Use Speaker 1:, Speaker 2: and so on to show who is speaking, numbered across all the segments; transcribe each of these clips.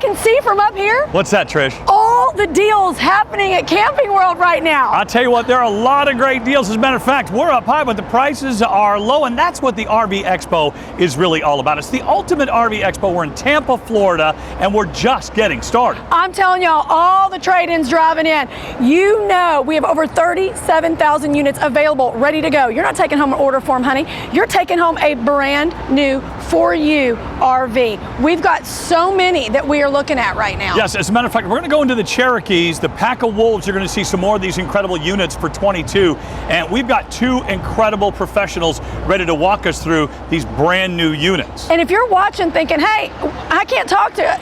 Speaker 1: can see from up here?
Speaker 2: What's that, Trish?
Speaker 1: All the deals happening at Camping World right now.
Speaker 2: I'll tell you what, there are a lot of great deals. As a matter of fact, we're up high, but the prices are low, and that's what the RV Expo is really all about. It's the ultimate RV Expo. We're in Tampa, Florida, and we're just getting started.
Speaker 1: I'm telling y'all, all the trade-ins driving in. You know, we have over 37,000 units available, ready to go. You're not taking home an order form, honey. You're taking home a brand new for you RV. We've got so many that we are looking at right now.
Speaker 2: Yes, as a matter of fact, we're going to go into the Cherokees, the Pack of Wolves. You're going to see some more of these incredible units for 22. And we've got two incredible professionals ready to walk us through these brand new units.
Speaker 1: And if you're watching thinking, hey, I can't talk to,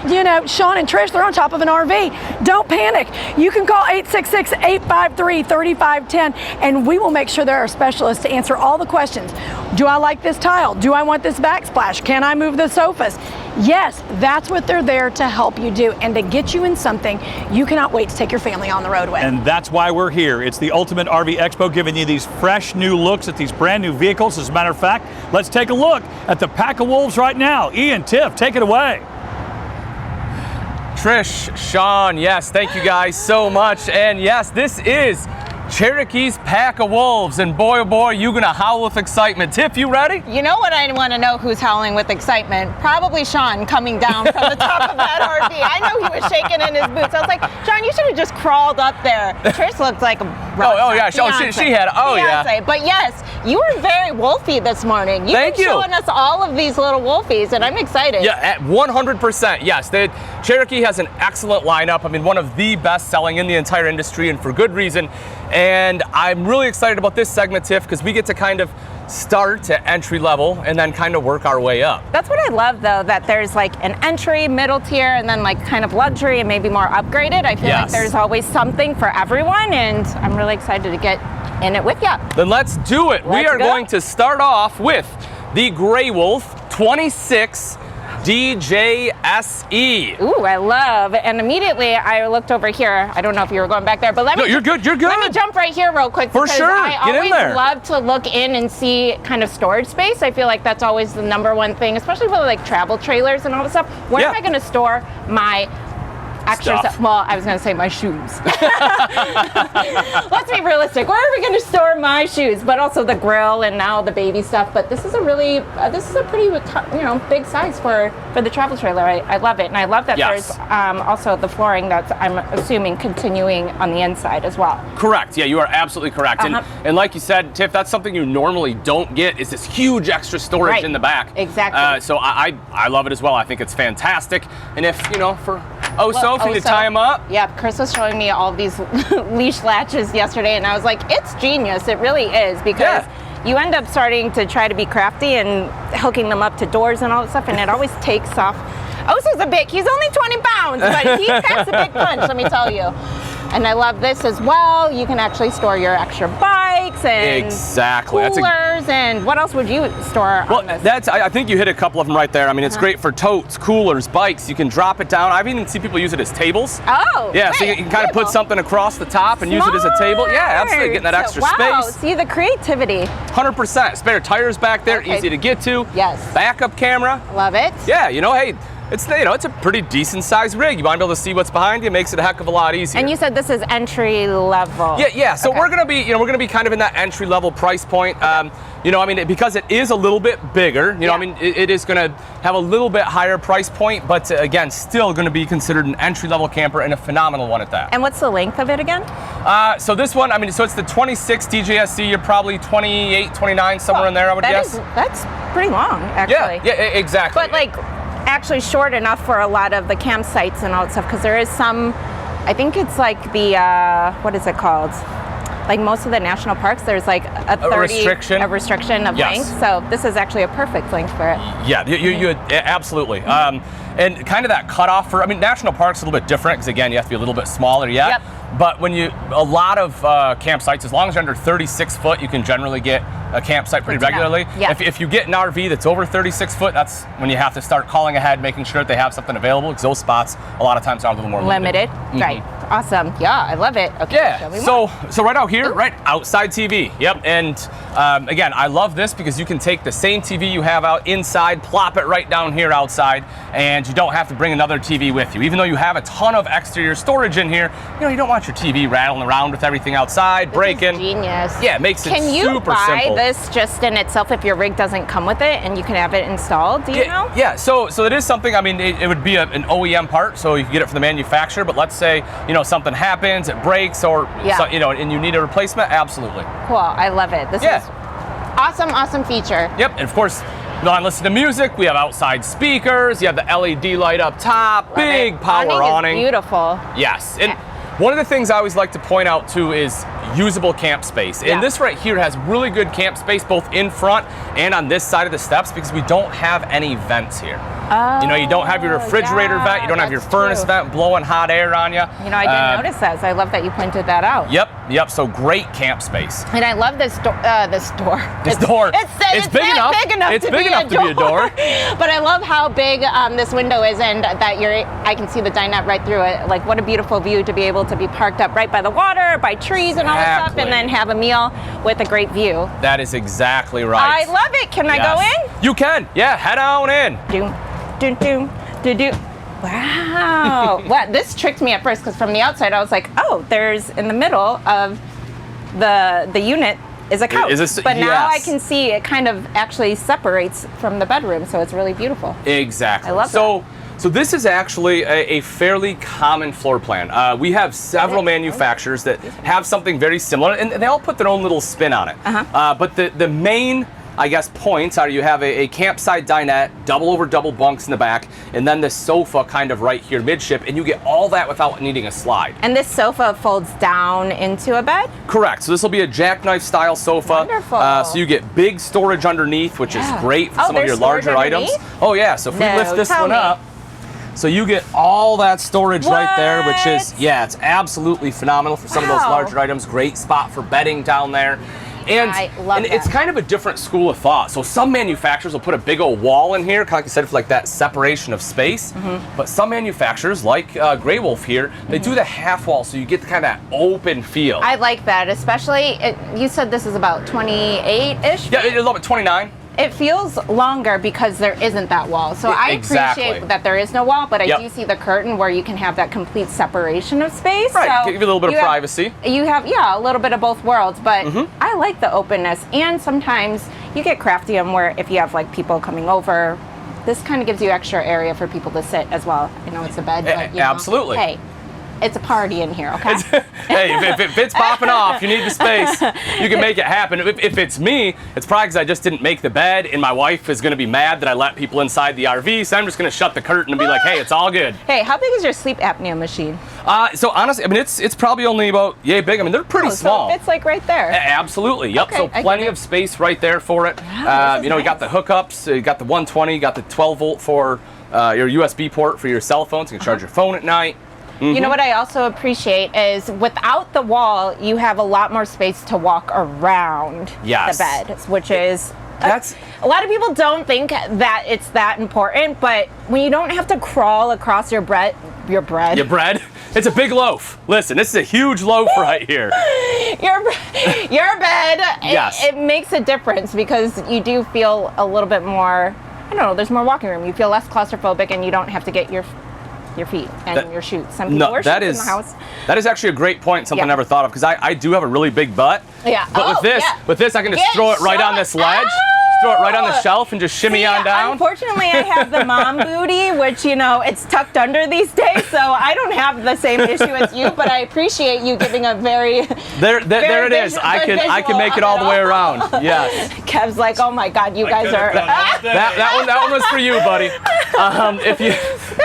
Speaker 1: Sean and Trish, they're on top of an RV, don't panic. You can call 866-853-3510 and we will make sure there are specialists to answer all the questions. Do I like this tile? Do I want this backsplash? Can I move the sofas? Yes, that's what they're there to help you do and to get you in something you cannot wait to take your family on the road with.
Speaker 2: And that's why we're here. It's the Ultimate RV Expo, giving you these fresh new looks at these brand new vehicles. As a matter of fact, let's take a look at the Pack of Wolves right now. Ian, Tiff, take it away.
Speaker 3: Trish, Sean, yes, thank you guys so much. And yes, this is Cherokee's Pack of Wolves, and boy, oh boy, you're gonna howl with excitement. Tiff, you ready?
Speaker 4: You know what I want to know who's howling with excitement? Probably Sean coming down from the top of that RV. I know he was shaking in his boots. I was like, Sean, you should have just crawled up there. Trish looked like a rock
Speaker 3: Oh yeah,
Speaker 4: star.
Speaker 3: she had,
Speaker 4: Beyonce. But yes, you were very wolfy this morning.
Speaker 3: Thank you.
Speaker 4: Showing us all of these little wolfies, and I'm excited.
Speaker 3: Yeah, at 100%, yes. Cherokee has an excellent lineup. I mean, one of the best selling in the entire industry, and for good reason. And I'm really excited about this segment, Tiff, because we get to kind of start at entry level and then kind of work our way up.
Speaker 4: That's what I love, though, that there's like an entry, middle tier, and then like kind of luxury and maybe more upgraded. I feel like there's always something for everyone, and I'm really excited to get in it with you.
Speaker 3: Then let's do it. We are going to start off with the Gray Wolf 26 DJSE.
Speaker 4: Ooh, I love. And immediately I looked over here. I don't know if you were going back there, but let me.
Speaker 3: No, you're good. You're good.
Speaker 4: Let me jump right here real quick.
Speaker 3: For sure.
Speaker 4: I
Speaker 3: Get in there.
Speaker 4: always love to look in and see kind of storage space. I feel like that's always the number one thing, especially for like travel trailers and all this stuff. Where am I going to store my extra stuff? Well, I was going to say my shoes. Let's be realistic. Where are we going to store my shoes? But also the grill and now the baby stuff. But this is a really, this is a pretty, big size for the travel trailer. I love it. And I love that there's also the flooring that's, I'm assuming, continuing on the inside as well.
Speaker 3: Correct. Yeah, you are absolutely correct. And like you said, Tiff, that's something you normally don't get, is this huge extra storage in the back.
Speaker 4: Exactly.
Speaker 3: So I love it as well. I think it's fantastic. And if, for for you to tie them up.
Speaker 4: Yeah, Chris was showing me all these leash latches yesterday, and I was like, it's genius. It really is, because you end up starting to try to be crafty and hooking them up to doors and all that stuff, and it always takes off. Oso's a big, he's only 20 pounds, but he packs a big punch, let me tell you. And I love this as well. You can actually store your extra bikes and coolers, and what else would you store on this?
Speaker 3: I think you hit a couple of them right there. I mean, it's great for totes, coolers, bikes. You can drop it down. I've even seen people use it as tables.
Speaker 4: Oh,
Speaker 3: yeah, so you can kind of put something across the top and use it as a table. Yeah, absolutely, getting that extra space.
Speaker 4: See the creativity.
Speaker 3: 100%. Spare tires back there, easy to get to.
Speaker 4: Yes.
Speaker 3: Backup camera.
Speaker 4: Love it.
Speaker 3: Yeah, hey, it's it's a pretty decent sized rig. You want to be able to see what's behind you, makes it a heck of a lot easier.
Speaker 4: And you said this is entry level.
Speaker 3: Yeah. So we're gonna be kind of in that entry level price point. Because it is a little bit bigger. It is gonna have a little bit higher price point, but again, still gonna be considered an entry level camper, and a phenomenal one at that.
Speaker 4: And what's the length of it again?
Speaker 3: So this one, so it's the 26 DJSE. You're probably 28, 29, somewhere in there, I would guess.
Speaker 4: That's pretty long, actually.
Speaker 3: Yeah, exactly.
Speaker 4: But actually short enough for a lot of the campsites and all that stuff, because there is some, I think it's like the, what is it called? Like most of the national parks, there's like a 30
Speaker 3: restriction
Speaker 4: of length. So this is actually a perfect length for it.
Speaker 3: Yeah, you absolutely. And kind of that cutoff for, national parks a little bit different, because again, you have to be a little bit smaller. Yep. But a lot of campsites, as long as you're under 36 foot, you can generally get a campsite pretty regularly.
Speaker 4: Yeah.
Speaker 3: If you get an RV that's over 36 foot, that's when you have to start calling ahead, making sure that they have something available, because those spots a lot of times are a little more limited.
Speaker 4: Right. Awesome. Yeah, I love it. Okay. Show me
Speaker 3: Yeah,
Speaker 4: more.
Speaker 3: so right out here, right outside TV. Yep, and again, I love this because you can take the same TV you have out inside, plop it right down here outside, and you don't have to bring another TV with you. Even though you have a ton of exterior storage in here, you don't want your TV rattling around with everything outside, breaking.
Speaker 4: Genius.
Speaker 3: Yeah, it makes it
Speaker 4: Can you
Speaker 3: super
Speaker 4: buy
Speaker 3: simple.
Speaker 4: this just in itself if your rig doesn't come with it, and you can have it installed? Do you know?
Speaker 3: Yeah, so it is something. I mean, it would be an OEM part, so you can get it from the manufacturer. But let's say something happens, it breaks, or and you need a replacement. Absolutely.
Speaker 4: Cool. I love it. This is awesome feature.
Speaker 3: Yep, and of course, on listen to music, we have outside speakers. You have the LED light up top,
Speaker 4: Love
Speaker 3: big
Speaker 4: it.
Speaker 3: power awning.
Speaker 4: Is beautiful.
Speaker 3: Yes, and one of the things I always like to point out too is usable camp space. And this right here has really good camp space both in front and on this side of the steps because we don't have any vents here.
Speaker 4: Oh,
Speaker 3: you don't have your refrigerator vent, you don't have your furnace vent blowing hot air on you.
Speaker 4: I didn't notice that, so I love that you pointed that out.
Speaker 3: Yep, so great camp space.
Speaker 4: And I love this door.
Speaker 3: This door. It's big enough. It's big enough to be a door.
Speaker 4: But I love how big this window is, and that I can see the dinette right through it. Like, what a beautiful view to be able to be parked up right by the water, by trees and all that stuff, and then have a meal with a great view.
Speaker 3: That is exactly right.
Speaker 4: I love it. Can I go in?
Speaker 3: You can. Yeah, head on in.
Speaker 4: Do. Wow. Wow. This tricked me at first because from the outside I was like, oh, there's in the middle of the unit is a couch. But now I can see it kind of actually separates from the bedroom, so it's really beautiful.
Speaker 3: Exactly.
Speaker 4: I love that.
Speaker 3: So this is actually a fairly common floor plan. We have several manufacturers that have something very similar, and they all put their own little spin on it. But the main, I guess, points are you have a campsite dinette, double over double bunks in the back, and then this sofa kind of right here midship, and you get all that without needing a slide.
Speaker 4: And this sofa folds down into a bed?
Speaker 3: Correct. So this will be a jackknife style sofa.
Speaker 4: Wonderful.
Speaker 3: So you get big storage underneath, which is great for some of your larger items. Oh yeah, so if we lift this one up, so you get all that storage right there, which is, it's absolutely phenomenal for some of those larger items. Great spot for bedding down there. And it's kind of a different school of thought. So some manufacturers will put a big old wall in here, kind of like I said, for like that separation of space. But some manufacturers, like Grey Wolf here, they do the half wall, so you get kind of that open feel.
Speaker 4: I like that, especially, you said this is about 28-ish?
Speaker 3: Yeah, it's about 29.
Speaker 4: It feels longer because there isn't that wall. So I appreciate that there is no wall, but I do see the curtain where you can have that complete separation of space.
Speaker 3: Right,
Speaker 4: so
Speaker 3: give you a little bit of privacy.
Speaker 4: You have, a little bit of both worlds, but I like the openness. And sometimes you get crafty on where if you have like people coming over, this kind of gives you extra area for people to sit as well. It's a bed, but
Speaker 3: absolutely.
Speaker 4: Hey, it's a party in here, okay?
Speaker 3: Hey, if it's popping off, you need the space, you can make it happen. If it's me, it's probably because I just didn't make the bed, and my wife is going to be mad that I let people inside the RV, so I'm just going to shut the curtain and be like, hey, it's all good.
Speaker 4: Hey, how big is your sleep apnea machine?
Speaker 3: So honestly, I mean, it's probably only about yay big. I mean, they're pretty small.
Speaker 4: So it's like right there.
Speaker 3: Absolutely, yep. Okay, so plenty of space right there for it.
Speaker 4: Wow,
Speaker 3: you got the hookups, you got the 120, you got the 12 volt for your USB port for your cell phone, so you can charge your phone at night.
Speaker 4: You know what I also appreciate is without the wall, you have a lot more space to walk around the bed, which is a lot of people don't think that it's that important, but when you don't have to crawl across your bread.
Speaker 3: It's a big loaf. Listen, this is a huge loaf right here.
Speaker 4: Your bed, it makes a difference because you do feel a little bit more, I don't know, there's more walking room. You feel less claustrophobic and you don't have to get your feet and your shoes. Some people wear shoes in the house.
Speaker 3: That is actually a great point, something I never thought of, because I do have a really big butt.
Speaker 4: Yeah.
Speaker 3: But with this I can just throw it right on this ledge. Throw it right on the shelf and just shimmy on down.
Speaker 4: Unfortunately, I have the mom booty, which, it's tucked under these days, so I don't have the same issue as you, but I appreciate you giving a very
Speaker 3: There it is. I can make it all the way around. Yes.
Speaker 4: Kev's like, oh my God, you guys are.
Speaker 3: That one was for you, buddy.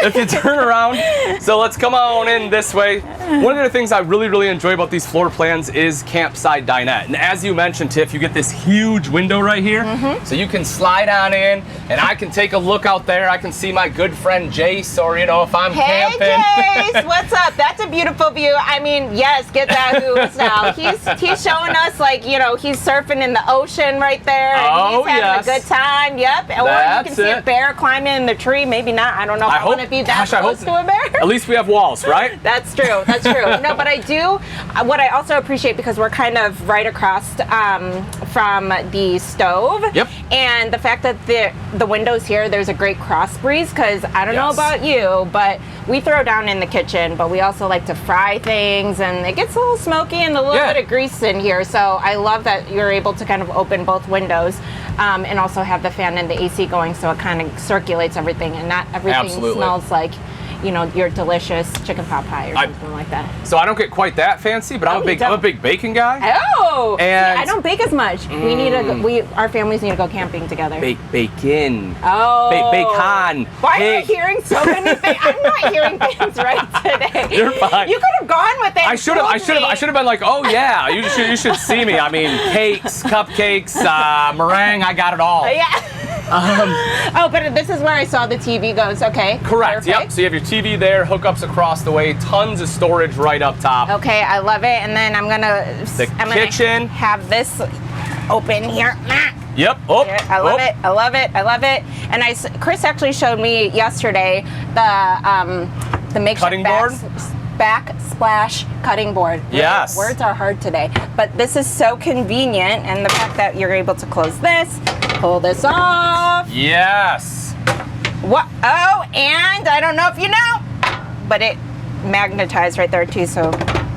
Speaker 3: If you turn around, so let's come on in this way. One of the things I really, really enjoy about these floor plans is campsite dinette. And as you mentioned, Tiff, you get this huge window right here. So you can slide on in, and I can take a look out there. I can see my good friend Jace, or if I'm camping.
Speaker 4: Hey Jace, what's up? That's a beautiful view. I mean, yes, get that hooves now. He's showing us he's surfing in the ocean right there. And he's having a good time. Yep. Or you can see a bear climbing in the tree. Maybe not. I don't know.
Speaker 3: I hope
Speaker 4: want to be that
Speaker 3: Gosh, I
Speaker 4: close
Speaker 3: hope
Speaker 4: to a bear.
Speaker 3: At least we have walls, right?
Speaker 4: That's true. That's true. No, but I do. What I also appreciate, because we're kind of right across from the stove.
Speaker 3: Yep.
Speaker 4: And the fact that the windows here, there's a great cross breeze. Because I don't know about you, but we throw down in the kitchen, but we also like to fry things, and it gets a little smoky and a little bit of grease in here. So I love that you're able to kind of open both windows, and also have the fan and the AC going, so it kind of circulates everything, and not everything smells like, you know, your delicious chicken pot pie or something like that.
Speaker 3: So I don't get quite that fancy, but I'm a big bacon guy.
Speaker 4: Oh,
Speaker 3: and
Speaker 4: see, I don't bake as much. We need to. Our families need to go camping together.
Speaker 3: Bacon.
Speaker 4: Oh,
Speaker 3: bacon.
Speaker 4: Why am I hearing so many things? I'm not hearing things right today.
Speaker 3: You're fine.
Speaker 4: You could have gone with it.
Speaker 3: I should have been like, oh yeah, you should see me. I mean, cakes, cupcakes, meringue. I got it all.
Speaker 4: Yeah. Oh, but this is where I saw the TV goes. Okay.
Speaker 3: Correct.
Speaker 4: Perfect.
Speaker 3: Yep. So you have your TV there, hookups across the way, tons of storage right up top.
Speaker 4: Okay, I love it. And then I'm gonna
Speaker 3: kitchen.
Speaker 4: Have this open here.
Speaker 3: Yep. Oh,
Speaker 4: I love it. I love it. I love it. And Chris actually showed me yesterday the makeshift
Speaker 3: cutting board.
Speaker 4: Backsplash cutting board.
Speaker 3: Yes.
Speaker 4: Words are hard today, but this is so convenient, and the fact that you're able to close this, pull this off.
Speaker 3: Yes.
Speaker 4: What? Oh, and I don't know if you know, but it magnetized right there too, so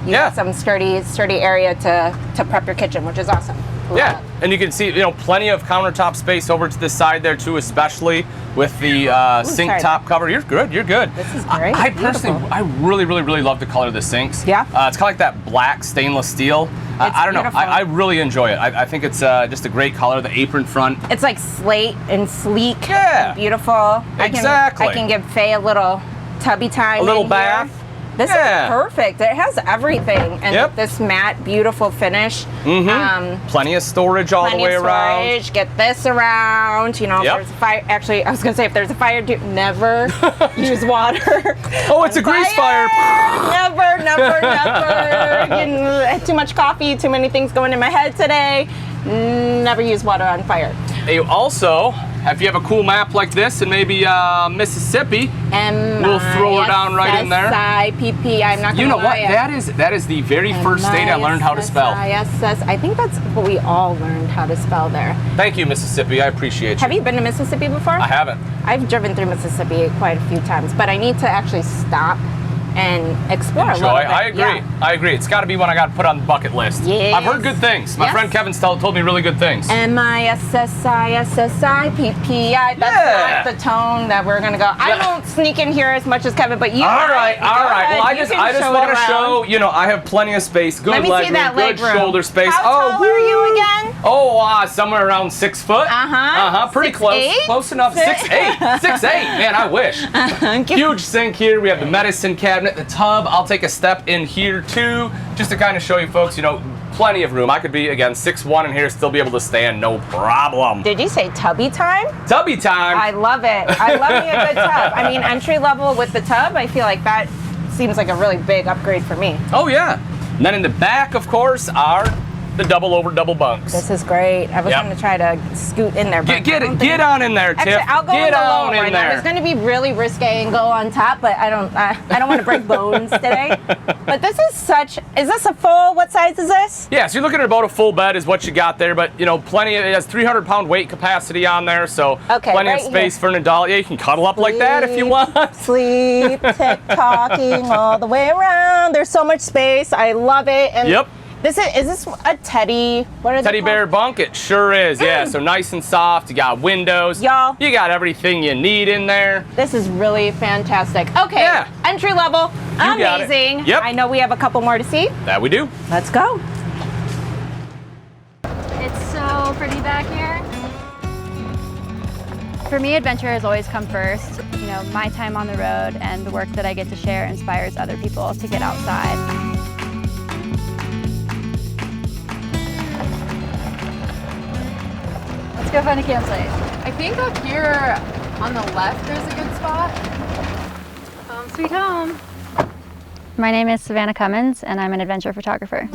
Speaker 4: you got some sturdy area to prep your kitchen, which is awesome.
Speaker 3: Yeah, and you can see, you know, plenty of countertop space over to the side there too, especially with the sink top cover. You're good. You're good.
Speaker 4: This is great.
Speaker 3: I personally, I really love the color of the sinks.
Speaker 4: Yeah.
Speaker 3: It's kind of like that black stainless steel. I don't know. I really enjoy it. I think it's just a great color. The apron front.
Speaker 4: It's like slate and sleek.
Speaker 3: Yeah.
Speaker 4: And beautiful.
Speaker 3: Exactly.
Speaker 4: I can give Faye a little tubby time.
Speaker 3: A little
Speaker 4: in
Speaker 3: bath.
Speaker 4: Here. This is perfect. It has everything, and this matte, beautiful finish.
Speaker 3: Plenty of storage all the way around.
Speaker 4: Get this around. You know, if there's a fire. Actually, I was gonna say, if there's a fire, never use water.
Speaker 3: Oh, it's a grease fire.
Speaker 4: Never. Too much coffee. Too many things going in my head today. Never use water on fire.
Speaker 3: You also, if you have a cool map like this and maybe Mississippi, we'll throw her down right in there.
Speaker 4: M-I-S-S-I-P-P. I'm not gonna
Speaker 3: You know what?
Speaker 4: lie.
Speaker 3: That is the very first state I learned how to spell.
Speaker 4: I think that's what we all learned how to spell there.
Speaker 3: Thank you, Mississippi. I appreciate you.
Speaker 4: Have you been to Mississippi before?
Speaker 3: I haven't.
Speaker 4: I've driven through Mississippi quite a few times, but I need to actually stop and explore a little bit.
Speaker 3: I agree.
Speaker 4: Yeah.
Speaker 3: I agree. It's got to be one I got to put on the bucket list.
Speaker 4: Yes.
Speaker 3: I've heard good things. My friend Kevin told me really good things.
Speaker 4: M-I-S-S-I-S-S-I-P-P-I. That's not the tone that we're gonna go. I won't sneak in here as much as Kevin, but you.
Speaker 3: All right. Well, I just want to show. You know, I have plenty of space. Good leg room. Good shoulder space.
Speaker 4: How tall are you again?
Speaker 3: Oh, somewhere around 6 foot. Pretty close.
Speaker 4: 6'8"?
Speaker 3: Close enough. 6'8". 6'8". Man, I wish. Huge sink here. We have the medicine cabinet, the tub. I'll take a step in here too, just to kind of show you folks, you know, plenty of room. I could be, again, 6'1" in here, still be able to stand, no problem.
Speaker 4: Did you say tubby time?
Speaker 3: Tubby time.
Speaker 4: I love it. I love me a good tub. I mean, entry level with the tub, I feel like that seems like a really big upgrade for me.
Speaker 3: Oh yeah. And then in the back, of course, are the double bunks.
Speaker 4: This is great. I was going to try to scoot in there. But
Speaker 3: get on in there, Tiff.
Speaker 4: Actually, I'll go
Speaker 3: get
Speaker 4: in the
Speaker 3: on
Speaker 4: lower
Speaker 3: in
Speaker 4: one.
Speaker 3: there.
Speaker 4: I was going to be really risque and go on top, but I don't want to break bones today. But this is is this a full, what size is this?
Speaker 3: Yeah, so you're looking at about a full bed is what you got there, but you know, it has 300-pound weight capacity on there, so plenty of space for an adult. Yeah, you can cuddle up like that if you want.
Speaker 4: Sleep, tick-tocking all the way around. There's so much space. I love it. And is this a teddy? What are they
Speaker 3: Teddy bear bunk? It sure is, yeah. So nice and soft. You got windows.
Speaker 4: Y'all.
Speaker 3: You got everything you need in there.
Speaker 4: This is really fantastic. Okay, entry level, amazing.
Speaker 3: Yep.
Speaker 4: I know we have a couple more to see.
Speaker 3: That we do.
Speaker 4: Let's go.
Speaker 5: It's so pretty back here. For me, adventure has always come first. You know, my time on the road and the work that I get to share inspires other people to get outside.
Speaker 6: Let's go find a campsite. I think up here on the left there's a good spot. Home sweet home.
Speaker 5: My name is Savannah Cummins, and I'm an adventure photographer.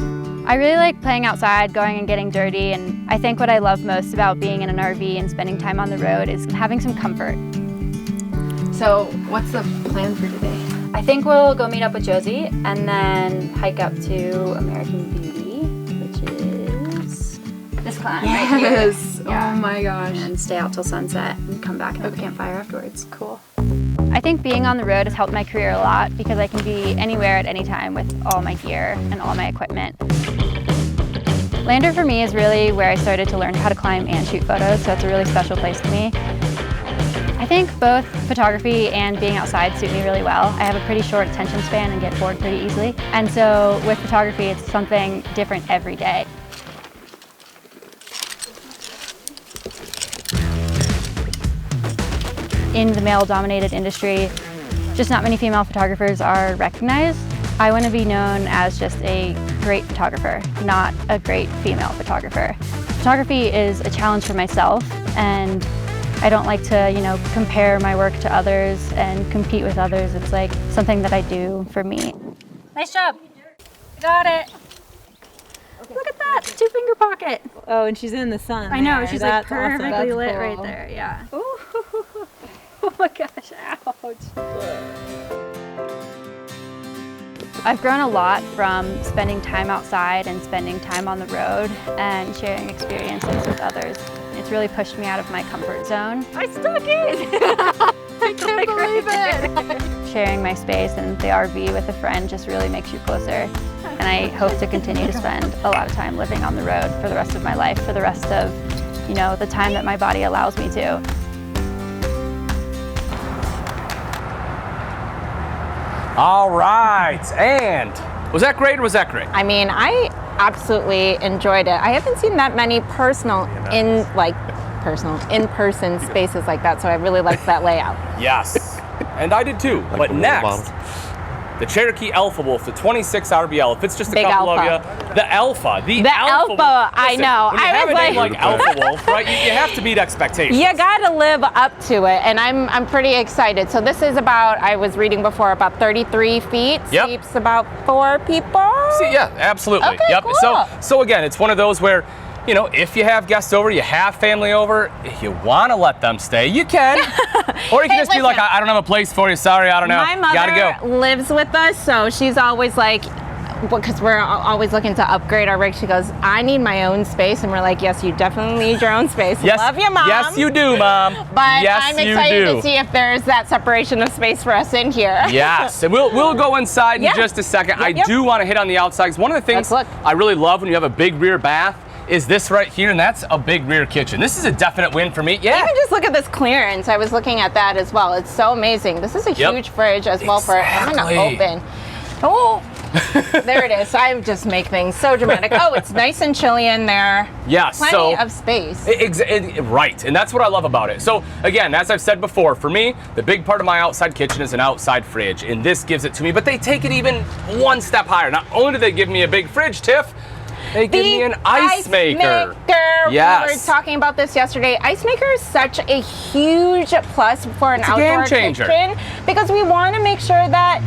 Speaker 5: I really like playing outside, going and getting dirty, and I think what I love most about being in an RV and spending time on the road is having some comfort.
Speaker 6: So what's the plan for today?
Speaker 5: I think we'll go meet up with Josie and then hike up to American Beauty, which is this climb right here.
Speaker 6: Yes.
Speaker 5: Yeah.
Speaker 6: Oh my gosh.
Speaker 5: And stay out till sunset and come back and have a campfire afterwards.
Speaker 6: Cool.
Speaker 5: I think being on the road has helped my career a lot because I can be anywhere at any time with all my gear and all my equipment. Lander for me is really where I started to learn how to climb and shoot photos, so it's a really special place to me. I think both photography and being outside suit me really well. I have a pretty short attention span and get bored pretty easily. And so with photography, it's something different every day. In the male-dominated industry, just not many female photographers are recognized. I want to be known as just a great photographer, not a great female photographer. Photography is a challenge for myself, and I don't like to, compare my work to others and compete with others. It's like something that I do for me. Nice job. Got it. Look at that, 2-finger pocket.
Speaker 7: Oh, and she's in the sun.
Speaker 5: I know,
Speaker 7: there.
Speaker 5: she's
Speaker 7: That's
Speaker 5: like perfectly
Speaker 7: awesome.
Speaker 5: lit
Speaker 7: That's
Speaker 5: right
Speaker 7: cool.
Speaker 5: there, yeah. Oh my gosh, ouch. I've grown a lot from spending time outside and spending time on the road and sharing experiences with others. It's really pushed me out of my comfort zone. I stuck it! I can't believe it! Sharing my space and the RV with a friend just really makes you closer. And I hope to continue to spend a lot of time living on the road for the rest of my life, for the rest of, the time that my body allows me to.
Speaker 3: All right, and was that great or was that great?
Speaker 4: I mean, I absolutely enjoyed it. I haven't seen that many in-person spaces like that, so I really liked that layout.
Speaker 3: Yes, and I did too. But next, the Cherokee Alpha Wolf, the 26 RBL. If it's just a
Speaker 4: Big
Speaker 3: couple
Speaker 4: Alpha.
Speaker 3: of you, the Alpha, the
Speaker 4: Alpha, I
Speaker 3: Listen,
Speaker 4: know.
Speaker 3: When you
Speaker 4: I
Speaker 3: have
Speaker 4: was
Speaker 3: a name
Speaker 4: like-
Speaker 3: like Alpha Wolf, right? You have to meet expectations.
Speaker 4: You gotta live up to it, and I'm pretty excited. So this is about, I was reading before, about 33 feet.
Speaker 3: Yep.
Speaker 4: Sleeps about 4 people.
Speaker 3: See, yeah, absolutely.
Speaker 4: Okay,
Speaker 3: Yep.
Speaker 4: cool.
Speaker 3: So again, it's one of those where, if you have guests over, you have family over, if you want to let them stay, you can. Or you can
Speaker 4: Hey,
Speaker 3: just be like,
Speaker 4: listen.
Speaker 3: I don't have a place for you. Sorry, I don't know.
Speaker 4: My mother
Speaker 3: Gotta go.
Speaker 4: lives with us, so she's always like, because we're always looking to upgrade our rig, she goes, I need my own space. And we're like, yes, you definitely need your own space.
Speaker 3: Yes,
Speaker 4: Love you, Mom.
Speaker 3: Yes, you do, Mom.
Speaker 4: But
Speaker 3: yes,
Speaker 4: I'm
Speaker 3: you
Speaker 4: excited
Speaker 3: do.
Speaker 4: to see if there's that separation of space for us in here.
Speaker 3: Yes, and we'll go inside
Speaker 4: Yeah.
Speaker 3: in just a second. I
Speaker 4: Yep.
Speaker 3: do want to hit on the outside, 'cause one of the things
Speaker 4: Let's look.
Speaker 3: I really love when you have a big rear bath is this right here, and that's a big rear kitchen. This is a definite win for me. Yeah.
Speaker 4: Even just look at this clearance. I was looking at that as well. It's so amazing. This is a
Speaker 3: Yep.
Speaker 4: huge fridge as well for, I'm gonna
Speaker 3: Exactly.
Speaker 4: open. Oh, there it is. I just make things so dramatic. Oh, it's nice and chilly in there.
Speaker 3: Yes,
Speaker 4: Plenty
Speaker 3: so
Speaker 4: of space.
Speaker 3: right, and that's what I love about it. So again, as I've said before, for me, the big part of my outside kitchen is an outside fridge, and this gives it to me. But they take it even one step higher. Not only do they give me a big fridge, Tiff, they give me an ice maker. Yes.
Speaker 4: We were talking about this yesterday. Ice maker is such a huge plus for an
Speaker 3: It's a
Speaker 4: outdoor
Speaker 3: game changer.
Speaker 4: kitchen because we want to make sure that,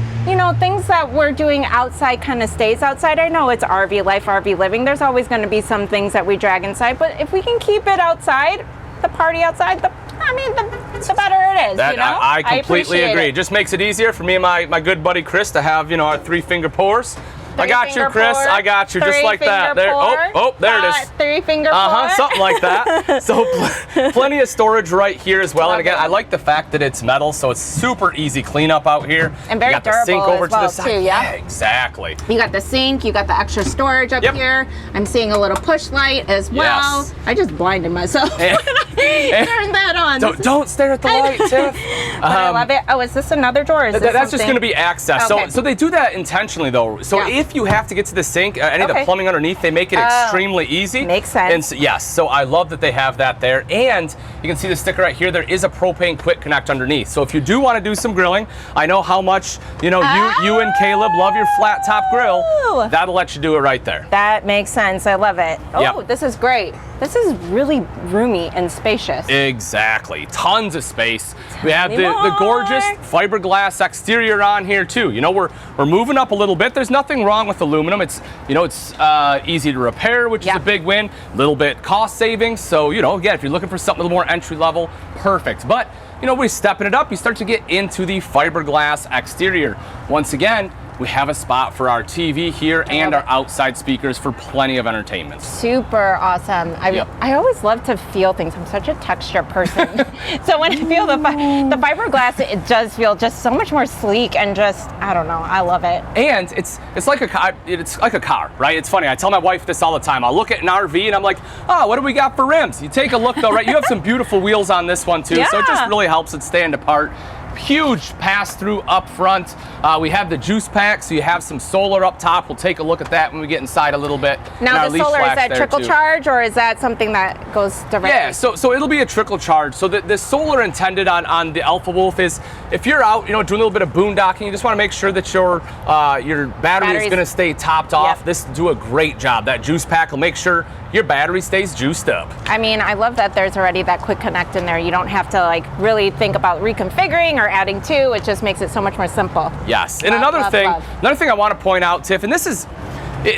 Speaker 4: things that we're doing outside kind of stays outside. I know it's RV life, RV living. There's always going to be some things that we drag inside, but if we can keep it outside, the party outside, the better it is.
Speaker 3: That I completely
Speaker 4: appreciate
Speaker 3: agree.
Speaker 4: it.
Speaker 3: It just makes it easier for me and my good buddy Chris to have, our 3-finger pours. I got you,
Speaker 4: Three-finger
Speaker 3: Chris.
Speaker 4: pour,
Speaker 3: I got you, just like that. There.
Speaker 4: three-finger pour,
Speaker 3: There it is.
Speaker 4: 3-finger pour.
Speaker 3: Something like that. So plenty of storage right here as well.
Speaker 4: Love
Speaker 3: And again,
Speaker 4: it.
Speaker 3: I like the fact that it's metal, so it's super easy cleanup out here.
Speaker 4: And very
Speaker 3: you got the sink
Speaker 4: durable
Speaker 3: over
Speaker 4: as well,
Speaker 3: to the side.
Speaker 4: too, yeah.
Speaker 3: Exactly.
Speaker 4: You got the sink, you got the extra storage up
Speaker 3: Yep.
Speaker 4: here. I'm seeing a little push light as well.
Speaker 3: Yes.
Speaker 4: I just blinded myself when I turned that on.
Speaker 3: Don't stare at the light, Tiff.
Speaker 4: But I love it. Oh, is this another door? Is this
Speaker 3: That's just
Speaker 4: something-
Speaker 3: going to be access.
Speaker 4: Okay.
Speaker 3: So they do that intentionally, though. So
Speaker 4: Yeah.
Speaker 3: if you have to get to the sink, any of the
Speaker 4: Okay.
Speaker 3: plumbing underneath, they make it extremely easy.
Speaker 4: Makes sense.
Speaker 3: And so, yes, so I love that they have that there. And you can see the sticker right here. There is a propane quick connect underneath. So if you do want to do some grilling, I know how much you and Caleb love your flat top grill.
Speaker 4: Oh.
Speaker 3: That'll let you do it right there.
Speaker 4: That makes sense. I love it. Oh,
Speaker 3: Yep.
Speaker 4: this is great. This is really roomy and spacious.
Speaker 3: Exactly. Tons of space. We have
Speaker 4: me
Speaker 3: the
Speaker 4: more.
Speaker 3: gorgeous fiberglass exterior on here too. We're moving up a little bit. There's nothing wrong with aluminum. It's easy to repair, which is
Speaker 4: Yeah.
Speaker 3: a big win. A little bit cost savings. So again, if you're looking for something a little more entry level, perfect. But you know, we're stepping it up. You start to get into the fiberglass exterior. Once again, we have a spot for our TV here and our outside speakers for plenty of entertainment.
Speaker 4: Super awesome. I always love to feel things. I'm such a texture person. So when I feel the fiberglass, it does feel just so much more sleek and just, I don't know, I love it.
Speaker 3: And it's like a car, right? It's funny. I tell my wife this all the time. I'll look at an RV and I'm like, oh, what do we got for rims? You take a look though, right? You have some beautiful wheels on this one too, so it just really helps it stand apart. Huge pass-through up front. We have the juice pack, so you have some solar up top. We'll take a look at that when we get inside a little bit.
Speaker 4: Now the solar, is that trickle charge, or is that something that goes directly?
Speaker 3: Yeah, so it'll be a trickle charge. So the solar intended on the Alpha Wolf is, if you're out, you know, doing a little bit of boondocking, you just want to make sure that your battery is going to stay topped off.
Speaker 4: Yep.
Speaker 3: This will do a great job. That juice pack will make sure your battery stays juiced up.
Speaker 4: I mean, I love that there's already that quick connect in there. You don't have to like really think about reconfiguring or adding to. It just makes it so much more simple.
Speaker 3: Yes, and another thing I want to point out, Tiff, and this is,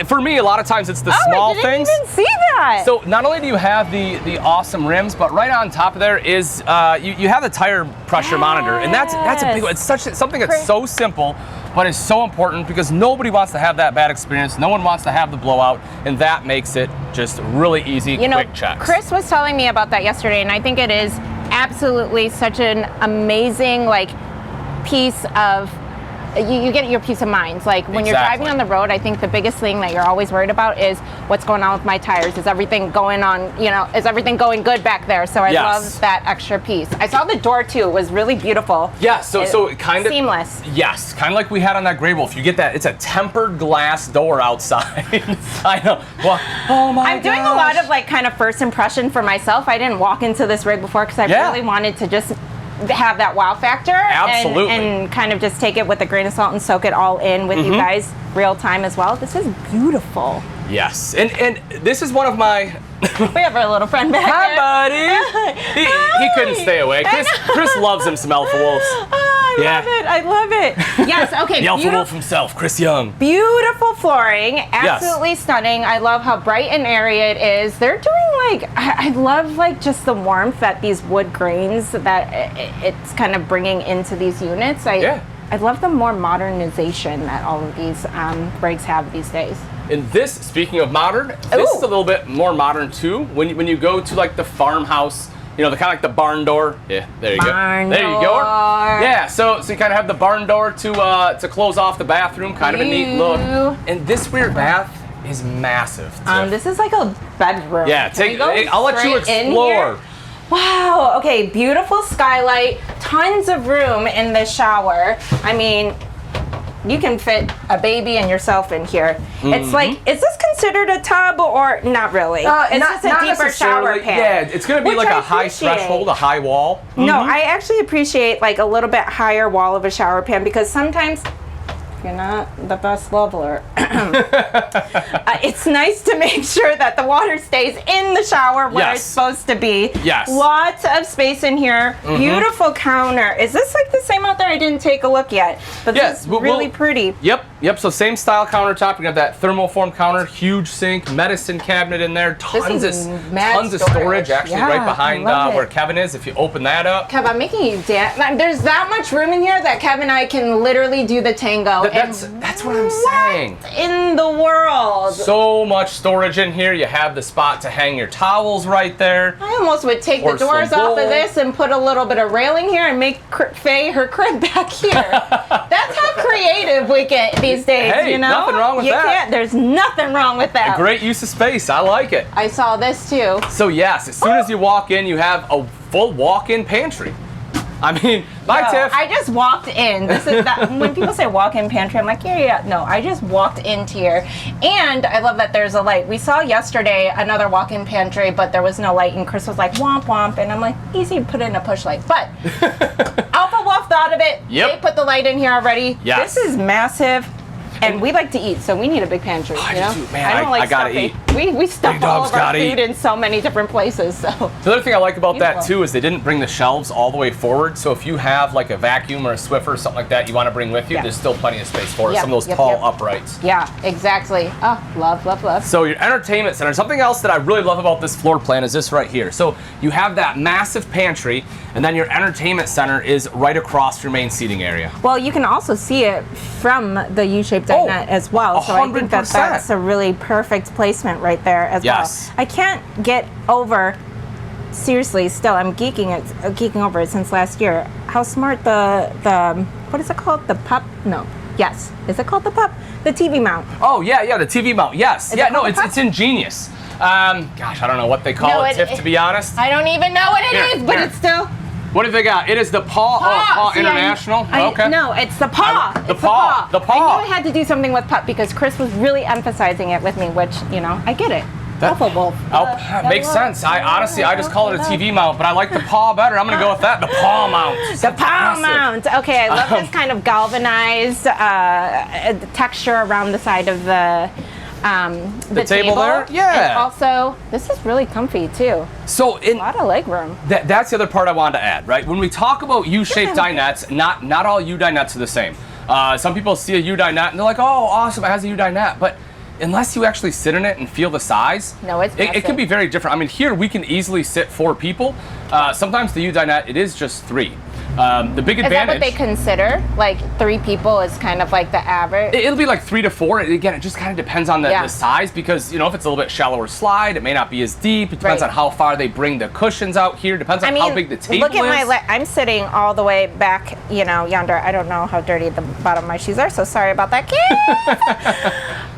Speaker 3: for me, a lot of times it's the small things.
Speaker 4: I didn't even see that.
Speaker 3: So not only do you have the awesome rims, but right on top of there is you have the tire pressure monitor, and that's a big one. It's something that's so simple, but it's so important because nobody wants to have that bad experience. No one wants to have the blowout, and that makes it just really easy, quick checks.
Speaker 4: Chris was telling me about that yesterday, and I think it is absolutely such an amazing piece of. You get your peace of mind. Like when you're driving on the road, I think the biggest thing that you're always worried about is what's going on with my tires. Is everything going on, is everything going good back there? So I love that extra piece. I saw the door too. It was really beautiful.
Speaker 3: Yeah, so kind of
Speaker 4: seamless.
Speaker 3: Yes, kind of like we had on that Grey Wolf. You get that, it's a tempered glass door outside. I know. Well, oh my
Speaker 4: I'm doing a lot of kind of first impression for myself. I didn't walk into this rig before because I really wanted to just have that wow factor.
Speaker 3: Absolutely.
Speaker 4: And kind of just take it with a grain of salt and soak it all in with you guys real time as well. This is beautiful.
Speaker 3: Yes, and this is one of my.
Speaker 4: We have our little friend back
Speaker 3: Hi,
Speaker 4: there.
Speaker 3: buddy. He couldn't stay away. Chris loves him some Alpha Wolves.
Speaker 4: I love it. Yes, okay.
Speaker 3: The Alpha Wolf himself, Chris Young.
Speaker 4: Beautiful flooring, absolutely stunning. I love how bright and airy it is. They're doing I love just the warmth that these wood grains that it's kind of bringing into these units. I love the more modernization that all of these rigs have these days.
Speaker 3: And this, speaking of modern, this is a little bit more modern too. When you go to the farmhouse, the kind of like the barn door. Yeah, there you go. There you go. Yeah, so you kind of have the barn door to close off the bathroom. Kind of a neat look. And this rear bath is massive.
Speaker 4: This is like a bedroom.
Speaker 3: Yeah, I'll let you explore.
Speaker 4: Wow, okay, beautiful skylight, tons of room in the shower. I mean, you can fit a baby and yourself in here. It's is this considered a tub or not really? It's just a deeper shower pan.
Speaker 3: Yeah, it's going to be like a high threshold, a high wall.
Speaker 4: No, I actually appreciate a little bit higher wall of a shower pan because sometimes you're not the best leveler. It's nice to make sure that the water stays in the shower where it's supposed to be.
Speaker 3: Yes.
Speaker 4: Lots of space in here. Beautiful counter. Is this the same out there? I didn't take a look yet. But this is really pretty.
Speaker 3: Yep. So same style countertop. You have that thermoform counter, huge sink, medicine cabinet in there, tons of storage actually right behind where Kevin is. If you open that up.
Speaker 4: Kev, I'm making you dance. There's that much room in here that Kevin and I can literally do the tango.
Speaker 3: That's what I'm saying.
Speaker 4: In the world.
Speaker 3: So much storage in here. You have the spot to hang your towels right there.
Speaker 4: I almost would take the doors off of this and put a little bit of railing here and make Faye her crib back here. That's how creative we get these days,
Speaker 3: hey, nothing wrong with that.
Speaker 4: There's nothing wrong with that.
Speaker 3: A great use of space. I like it.
Speaker 4: I saw this too.
Speaker 3: So yes, as soon as you walk in, you have a full walk-in pantry. I mean, Tiff.
Speaker 4: I just walked in. This is that. When people say walk-in pantry, I'm like, yeah. No, I just walked into here, and I love that there's a light. We saw yesterday another walk-in pantry, but there was no light, and Chris was like, womp womp, and I'm like, easy to put in a push light. But Alpha Wolf thought of it.
Speaker 3: Yep.
Speaker 4: They put the light in here already.
Speaker 3: Yes.
Speaker 4: This is massive. And we like to eat, so we need a big pantry.
Speaker 3: I do too, man. I gotta eat.
Speaker 4: We stuff
Speaker 3: Big dogs
Speaker 4: all of our
Speaker 3: gotta
Speaker 4: food
Speaker 3: eat.
Speaker 4: in so many different places. So
Speaker 3: The other thing I like about that
Speaker 4: Beautiful.
Speaker 3: too is they didn't bring the shelves all the way forward. So if you have like a vacuum or a Swiffer or something like that you want to bring with you,
Speaker 4: Yeah.
Speaker 3: there's still plenty of space for it.
Speaker 4: Yep,
Speaker 3: Some of those
Speaker 4: yep,
Speaker 3: tall
Speaker 4: yep.
Speaker 3: uprights.
Speaker 4: yeah, exactly. Oh, love, love, love.
Speaker 3: So your entertainment center, something else that I really love about this floor plan is this right here. So you have that massive pantry, and then your entertainment center is right across your main seating area.
Speaker 4: Well, you can also see it from the U-shaped
Speaker 3: Oh,
Speaker 4: dinette as well. So I think that
Speaker 3: 100%.
Speaker 4: that's a really perfect placement right there as
Speaker 3: Yes.
Speaker 4: well. I can't get over, seriously, still, I'm geeking over it since last year. How smart the what is it called? The pup? No. Yes. Is it called the pup? The TV mount.
Speaker 3: Oh yeah, the TV mount. Yes.
Speaker 4: Is
Speaker 3: Yeah,
Speaker 4: it
Speaker 3: no,
Speaker 4: called a
Speaker 3: it's ingenious. Gosh, I don't know what they call
Speaker 4: No,
Speaker 3: it, Tiff, to be honest.
Speaker 4: I don't even know what it
Speaker 3: Here,
Speaker 4: is, but
Speaker 3: here.
Speaker 4: it's still
Speaker 3: What have they got? It is the Paw
Speaker 4: See,
Speaker 3: International.
Speaker 4: I, No, it's the paw.
Speaker 3: The
Speaker 4: It's
Speaker 3: paw. The paw.
Speaker 4: I knew I had to do something with pup because Chris was really emphasizing it with me, which, I get it. Alpha wolf.
Speaker 3: Makes sense. I just call it a TV mount, but I like the paw better. I'm gonna go with that. The paw mount.
Speaker 4: The paw
Speaker 3: Impressive.
Speaker 4: mount. Okay, I love this kind of galvanized texture around the side of the
Speaker 3: table there? Yeah.
Speaker 4: And also, this is really comfy too.
Speaker 3: So
Speaker 4: A lot of leg room.
Speaker 3: that's the other part I wanted to add, right? When we talk about U-shaped dinettes, not all U dinettes are the same. Some people see a U dinette and they're like, oh, awesome, it has a U dinette, but unless you actually sit in it and feel the size,
Speaker 4: No, it's
Speaker 3: it
Speaker 4: massive.
Speaker 3: can be very different. I mean, here we can easily sit 4 people. Sometimes the U dinette, it is just 3. The big
Speaker 4: Is that
Speaker 3: advantage.
Speaker 4: what they consider? Like 3 people is kind of like the average?
Speaker 3: It'll be like 3 to 4. Again, it just kind of depends on the
Speaker 4: Yeah.
Speaker 3: size because, if it's a little bit shallower slide, it may not be as deep. It depends
Speaker 4: Right.
Speaker 3: on how far they bring the cushions out here. Depends on how big the table
Speaker 4: look at
Speaker 3: is.
Speaker 4: my I'm sitting all the way back, yonder. I don't know how dirty the bottom of my shoes are, so sorry about that, kids.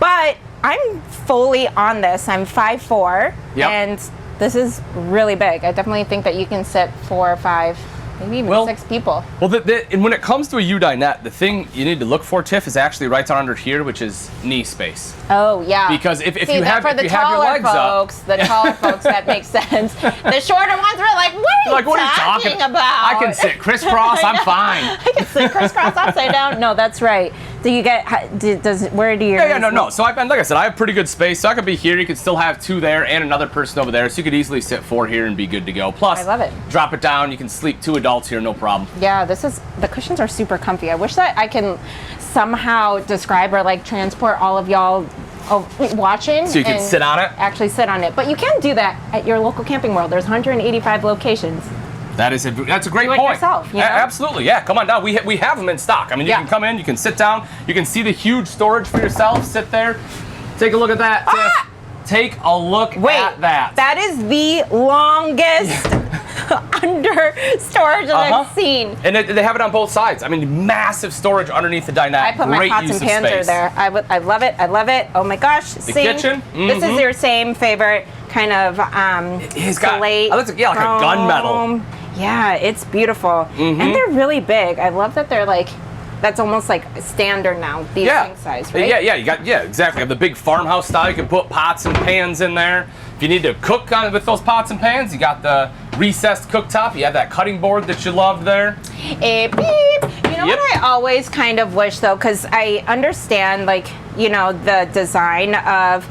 Speaker 4: But I'm fully on this. I'm 5'4",
Speaker 3: Yep.
Speaker 4: and this is really big. I definitely think that you can sit 4 or 5, maybe even 6 people.
Speaker 3: Well, and when it comes to a U dinette, the thing you need to look for, Tiff, is actually right down under here, which is knee space.
Speaker 4: Oh yeah.
Speaker 3: Because if
Speaker 4: See,
Speaker 3: you
Speaker 4: that
Speaker 3: have
Speaker 4: for
Speaker 3: if
Speaker 4: the
Speaker 3: you have your
Speaker 4: taller
Speaker 3: legs up,
Speaker 4: folks, the taller folks, that makes sense. The shorter ones were like, what are you talking about?
Speaker 3: I can sit crisscross. I'm fine.
Speaker 4: I can sit crisscross upside down. No, that's right. Do you get? Where do you?
Speaker 3: Yeah, no. So like I said, I have pretty good space. So I could be here. You could still have 2 there and another person over there. So you could easily sit 4 here and be good to go. Plus,
Speaker 4: I love it.
Speaker 3: Drop it down. You can sleep 2 adults here, no problem.
Speaker 4: Yeah, the cushions are super comfy. I wish that I can somehow describe or like transport all of y'all watching.
Speaker 3: So you can
Speaker 4: and
Speaker 3: sit on it?
Speaker 4: Actually sit on it. But you can do that at your local Camping World. There's 185 locations.
Speaker 3: That's a great
Speaker 4: Do it
Speaker 3: point.
Speaker 4: yourself, you know?
Speaker 3: Absolutely, yeah. Come on down. We have them in stock. I mean, you
Speaker 4: Yeah.
Speaker 3: can come in, you can sit down, you can see the huge storage for yourself. Sit there, take a look at that. Tiff. Take a look at that.
Speaker 4: That is the longest under storage that I've seen.
Speaker 3: And they have it on both sides. I mean, massive storage underneath the dinette.
Speaker 4: I put my
Speaker 3: Great
Speaker 4: pots
Speaker 3: use
Speaker 4: and
Speaker 3: of
Speaker 4: pans are
Speaker 3: space.
Speaker 4: there. I love it. I love it. Oh my gosh. The
Speaker 3: kitchen?
Speaker 4: This is your same favorite kind of
Speaker 3: It's got
Speaker 4: slate.
Speaker 3: like a gunmetal.
Speaker 4: Yeah, it's beautiful. And they're really big. I love that they're like, that's almost like standard now, these king size, right?
Speaker 3: Yeah, exactly. You have the big farmhouse style. You can put pots and pans in there. If you need to cook with those pots and pans, you got the recessed cooktop. You have that cutting board that you loved there.
Speaker 4: Beep. You know what I always kind of wish though, because I understand the design of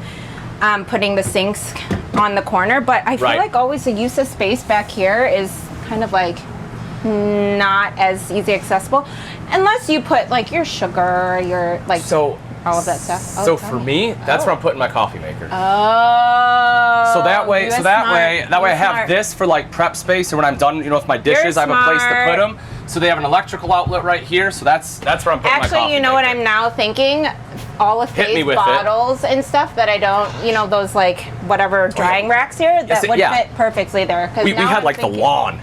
Speaker 4: putting the sinks on the corner, but I feel like always the use of space back here is kind of like not as easy accessible unless you put like your sugar, your all of that stuff.
Speaker 3: So for me, that's where I'm putting my coffee maker.
Speaker 4: Oh.
Speaker 3: So that way I have this for like prep space, or when I'm done, with my dishes, I have a place to put them. So they have an electrical outlet right here. So that's where I'm putting my coffee
Speaker 4: Actually, you know what I'm now thinking? All of
Speaker 3: Hit me
Speaker 4: these
Speaker 3: with
Speaker 4: bottles and stuff that I don't, those like whatever drying racks here that would fit perfectly there.
Speaker 3: We had like the lawn.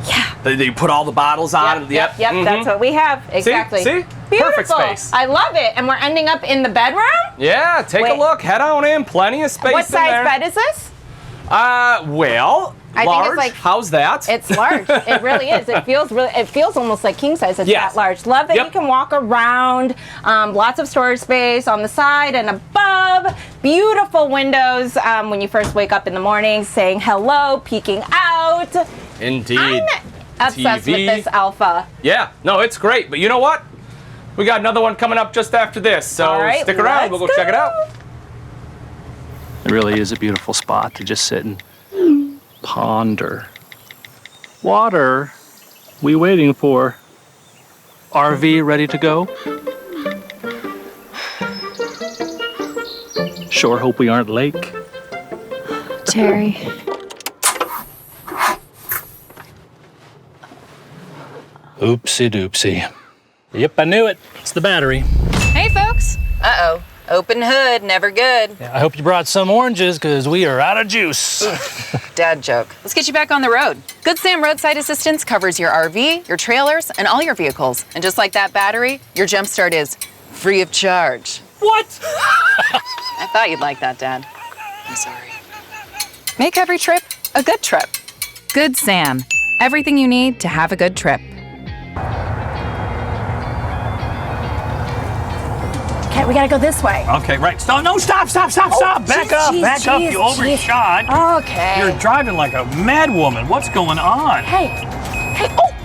Speaker 4: Yeah.
Speaker 3: They put all the bottles on.
Speaker 4: Yep. That's what we have. Exactly.
Speaker 3: See?
Speaker 4: Beautiful.
Speaker 3: Perfect space.
Speaker 4: I love it. And we're ending up in the bedroom?
Speaker 3: Yeah, take a look. Head on in. Plenty of space
Speaker 4: What
Speaker 3: in there.
Speaker 4: size bed is this?
Speaker 3: Well,
Speaker 4: I
Speaker 3: large.
Speaker 4: think it's like,
Speaker 3: how's that?
Speaker 4: It's large. It really is. It feels almost like king size. It's that large. Love that you can walk around. Lots of storage space on the side and above. Beautiful windows when you first wake up in the morning, saying hello, peeking out.
Speaker 3: Indeed.
Speaker 4: I'm obsessed with this Alpha.
Speaker 3: Yeah, no, it's great. But you know what? We got another one coming up just after this. So stick around. We'll go check it out.
Speaker 7: It really is a beautiful spot to just sit and ponder. Water, we waiting for? RV ready to go? Sure hope we aren't late.
Speaker 5: Terry.
Speaker 7: Oopsie doopsie. Yep, I knew it. It's the battery.
Speaker 8: Hey, folks. Uh-oh. Open hood, never good.
Speaker 7: Yeah, I hope you brought some oranges, because we are out of juice.
Speaker 8: Dad joke. Let's get you back on the road. Good Sam Roadside Assistance covers your RV, your trailers, and all your vehicles. And just like that battery, your jump start is free of charge.
Speaker 7: What?
Speaker 8: I thought you'd like that, Dad. I'm sorry. Make every trip a good trip. Good Sam. Everything you need to have a good trip.
Speaker 1: Okay, we gotta go this way.
Speaker 2: Okay, right. Stop. No, stop. Back up. You overshot.
Speaker 1: Okay.
Speaker 2: You're driving like a mad woman. What's going on?
Speaker 1: Hey, oh!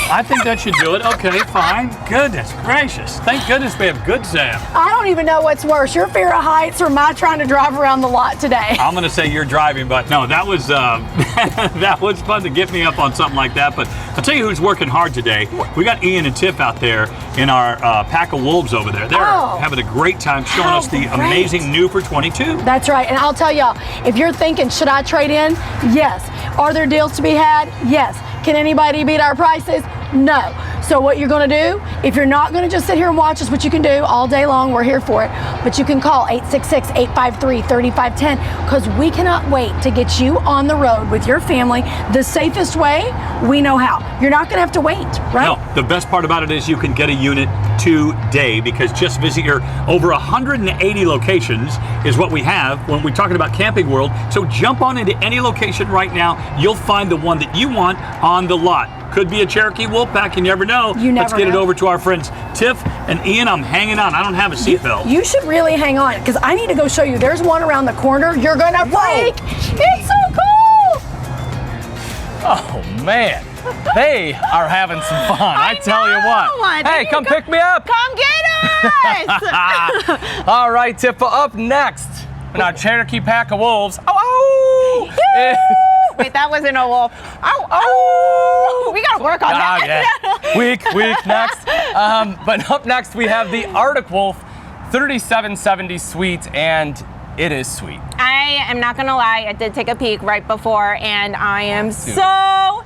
Speaker 2: I think that should do it. Okay, fine. Goodness gracious. Thank goodness we have Good Sam.
Speaker 1: I don't even know what's worse, your fear of heights or my trying to drive around the lot today.
Speaker 2: I'm gonna say you're driving, but no, that was that was fun to get me up on something like that. But I'll tell you who's working hard today. We got Ian and Tiff out there in our pack of wolves over there. They're having a great time showing us the amazing new for 22.
Speaker 1: That's right, and I'll tell y'all, if you're thinking, should I trade in? Yes. Are there deals to be had? Yes. Can anybody beat our prices? No. So what you're gonna do, if you're not gonna just sit here and watch us, which you can do all day long, we're here for it, but you can call 866-853-3510, because we cannot wait to get you on the road with your family the safest way we know how. You're not gonna have to wait, right?
Speaker 2: No, the best part about it is you can get a unit today, because just visit your over 180 locations is what we have when we're talking about Camping World. So jump on into any location right now. You'll find the one that you want on the lot. Could be a Cherokee Wolfpack, you never know. Let's get it over to our friends Tiff and Ian. I'm hanging on. I don't have a seatbelt.
Speaker 1: You should really hang on, because I need to go show you. There's one around the corner. You're gonna freak. It's so cool.
Speaker 3: Oh, man. They are having some fun. I tell you what. Hey, come pick me up.
Speaker 4: Come get us!
Speaker 3: All right, Tiff, up next in our Cherokee pack of wolves. Oh!
Speaker 4: Wait, that wasn't a wolf. Oh! We gotta work on that.
Speaker 3: Yeah. Weak next. But up next we have the Arctic Wolf 3770 Sweet, and it is sweet.
Speaker 4: I am not gonna lie, I did take a peek right before, and I am so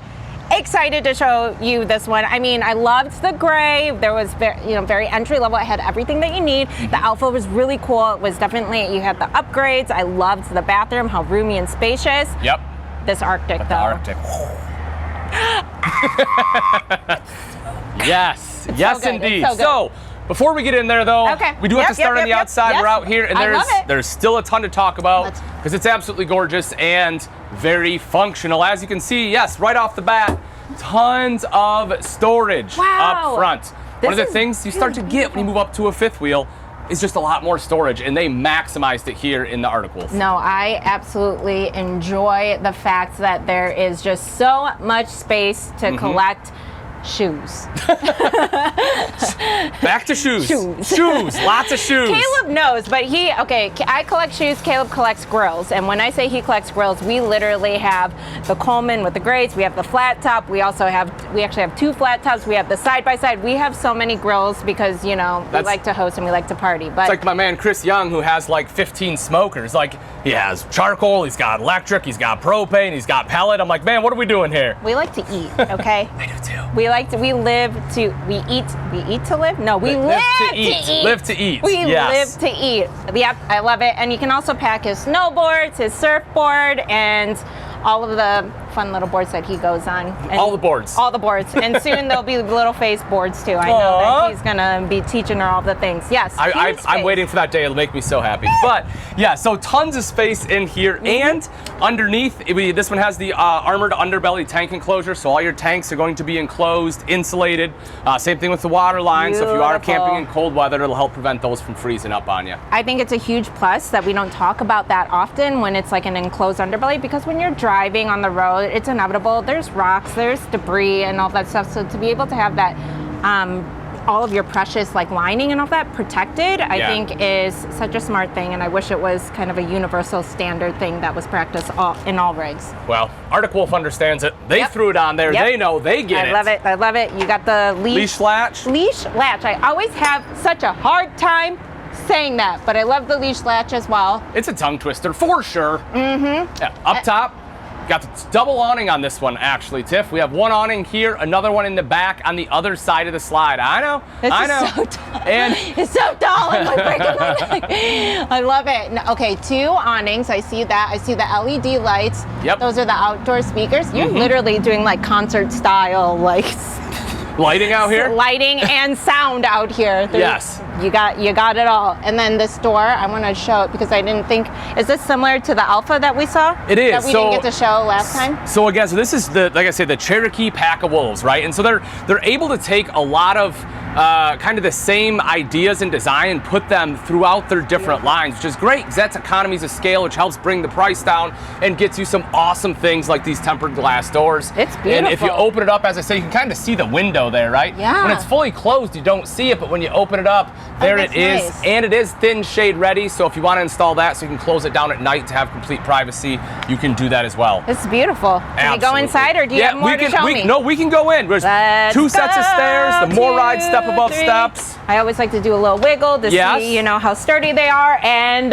Speaker 4: excited to show you this one. I mean, I loved the gray. There was very entry level. It had everything that you need. The Alpha was really cool. It was definitely, you had the upgrades. I loved the bathroom, how roomy and spacious.
Speaker 3: Yep.
Speaker 4: This Arctic,
Speaker 3: but the Arctic. Yes, yes indeed. So before we get in there though, we do have to start on the outside. We're out here, and there's still a ton to talk about, because it's absolutely gorgeous and very functional. As you can see, yes, right off the bat, tons of storage up front. One of the things you start to get when you move up to a fifth wheel is just a lot more storage, and they maximized it here in the Arctic Wolf.
Speaker 4: No, I absolutely enjoy the fact that there is just so much space to collect shoes.
Speaker 3: Back to shoes. Shoes, lots of shoes.
Speaker 4: Caleb knows, but I collect shoes, Caleb collects grills. And when I say he collects grills, we literally have the Coleman with the grates, we have the flat top, we actually have two flat tops, we have the side-by-side. We have so many grills because, we like to host and we like to party. But
Speaker 3: it's like my man Chris Young, who has like 15 smokers. Like, he has charcoal, he's got electric, he's got propane, he's got pellet. I'm like, man, what are we doing here?
Speaker 4: We like to eat, okay?
Speaker 3: I do too.
Speaker 4: We eat to live? No, we live to eat.
Speaker 3: Live to eat.
Speaker 4: We live to eat. Yep, I love it. And you can also pack his snowboards, his surfboard, and all of the fun little boards that he goes on. And
Speaker 3: all the boards.
Speaker 4: All the boards. And soon there'll be little face boards too. I know that he's gonna be teaching her all the things. Yes.
Speaker 3: I'm waiting for that day. It'll make me so happy. But yeah, so tons of space in here, and underneath, this one has the armored underbelly tank enclosure. So all your tanks are going to be enclosed, insulated. Same thing with the water line. So if you are camping in cold weather, it'll help prevent those from freezing up on you.
Speaker 4: I think it's a huge plus that we don't talk about that often when it's like an enclosed underbelly, because when you're driving on the road, it's inevitable. There's rocks, there's debris and all that stuff. So to be able to have that all of your precious like lining and all that protected, I
Speaker 3: Yeah.
Speaker 4: think is such a smart thing, and I wish it was kind of a universal standard thing that was practiced in all rigs.
Speaker 3: Well, Arctic Wolf understands it. They
Speaker 4: Yep.
Speaker 3: threw it on there.
Speaker 4: Yep.
Speaker 3: They know. They get it.
Speaker 4: I love it. I love it. You got the
Speaker 3: Leash latch.
Speaker 4: Leash latch. I always have such a hard time saying that, but I love the leash latch as well.
Speaker 3: It's a tongue twister for sure. Mm-hmm. Yeah, up top, got the double awning on this one actually, Tiff. We have one awning here, another one in the back on the other side of the slide. I know.
Speaker 4: This
Speaker 3: I
Speaker 4: is
Speaker 3: know.
Speaker 4: so tall.
Speaker 3: And
Speaker 4: It's so tall. I'm like breaking my neck. I love it. Okay, 2 awnings. I see that. I see the LED lights.
Speaker 3: Yep.
Speaker 4: Those are the outdoor speakers. You're literally doing like concert style, like
Speaker 3: lighting out here.
Speaker 4: lighting and sound out here.
Speaker 3: Yes.
Speaker 4: You got it all. And then this door, I want to show it because I didn't think. Is this similar to the Alpha that we saw?
Speaker 3: It is.
Speaker 4: That we didn't get to show last time.
Speaker 3: So again, so this is the, like I say, the Cherokee pack of wolves, right? And so they're able to take a lot of kind of the same ideas and design and put them throughout their different lines, which is great because that's economies of scale, which helps bring the price down and gets you some awesome things like these tempered glass doors.
Speaker 4: It's
Speaker 3: And if you
Speaker 4: beautiful.
Speaker 3: open it up, as I say, you can kind of see the window there, right?
Speaker 4: Yeah.
Speaker 3: When it's fully closed, you don't see it, but when you open it up, there
Speaker 4: that's
Speaker 3: it is.
Speaker 4: nice.
Speaker 3: And it is thin shade ready, so if you want to install that so you can close it down at night to have complete privacy, you can do that as well.
Speaker 4: It's beautiful. Can we go
Speaker 3: Absolutely.
Speaker 4: inside, or do you have more to show me?
Speaker 3: No, we can go in. There's
Speaker 4: Let's
Speaker 3: 2 sets of
Speaker 4: go.
Speaker 3: stairs, the more
Speaker 4: 2,
Speaker 3: ride, step above
Speaker 4: 3.
Speaker 3: steps.
Speaker 4: I always like to do a little wiggle to
Speaker 3: Yes.
Speaker 4: see, how sturdy they are. And